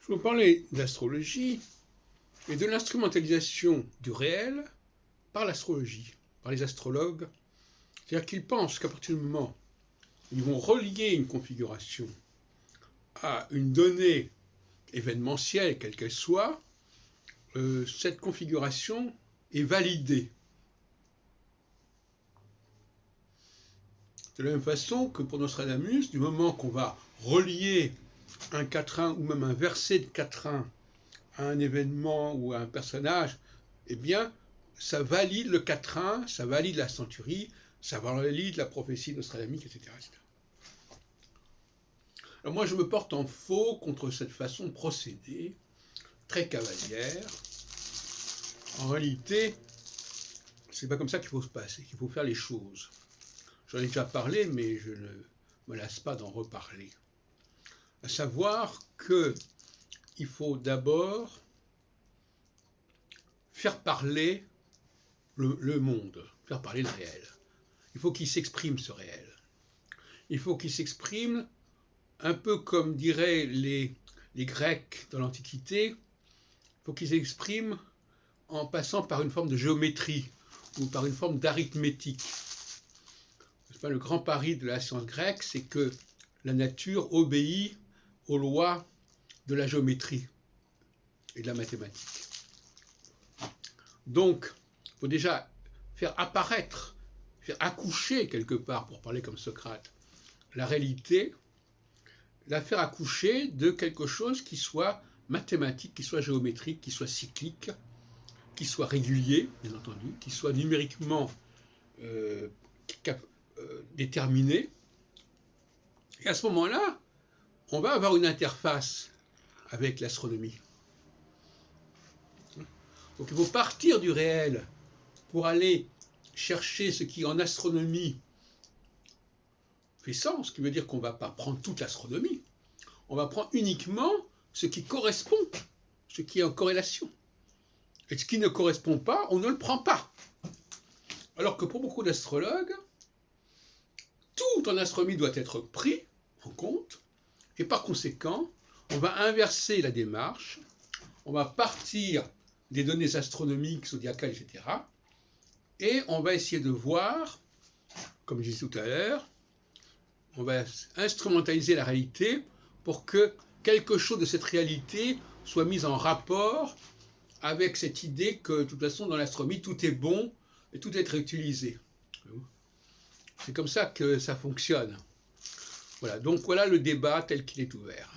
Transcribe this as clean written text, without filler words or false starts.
Je vous parlais d'astrologie et de l'instrumentalisation du réel par l'astrologie, par les astrologues. C'est-à-dire qu'ils pensent qu'à partir du moment où ils vont relier une configuration à une donnée événementielle, quelle qu'elle soit, cette configuration est validée. De la même façon que pour Nostradamus, du moment qu'on va relier un quatrain ou même un verset de quatrain à un événement ou à un personnage, eh bien, ça valide le quatrain, ça valide la centurie, ça valide la prophétie nostradamus, etc., etc. Alors moi, je me porte en faux contre cette façon de procéder, très cavalière. En réalité, c'est pas comme ça qu'il faut se passer, qu'il faut faire les choses. J'en ai déjà parlé, mais je ne me lasse pas d'en reparler. À savoir qu'il faut d'abord faire parler le monde, faire parler le réel. Il faut qu'il s'exprime, ce réel. Il faut qu'il s'exprime un peu comme diraient les Grecs dans l'Antiquité. Il faut qu'il s'exprime en passant par une forme de géométrie ou par une forme d'arithmétique. Le grand pari de la science grecque, c'est que la nature obéit aux lois de la géométrie et de la mathématique. Donc, il faut déjà faire apparaître, faire accoucher quelque part, pour parler comme Socrate, la réalité, la faire accoucher de quelque chose qui soit mathématique, qui soit géométrique, qui soit cyclique, qui soit régulier, bien entendu, qui soit numériquement déterminé. Et à ce moment-là, on va avoir une interface avec l'astronomie. Donc il faut partir du réel pour aller chercher ce qui en astronomie fait sens, ce qui veut dire qu'on ne va pas prendre toute l'astronomie, on va prendre uniquement ce qui correspond, ce qui est en corrélation. Et ce qui ne correspond pas, on ne le prend pas. Alors que pour beaucoup d'astrologues, tout en astronomie doit être pris en compte, et par conséquent, on va inverser la démarche, on va partir des données astronomiques, zodiacales, etc., et on va essayer de voir, comme je disais tout à l'heure, on va instrumentaliser la réalité pour que quelque chose de cette réalité soit mis en rapport avec cette idée que, de toute façon, dans l'astronomie, tout est bon et tout est réutilisé. C'est comme ça que ça fonctionne. Voilà, donc voilà le débat tel qu'il est ouvert.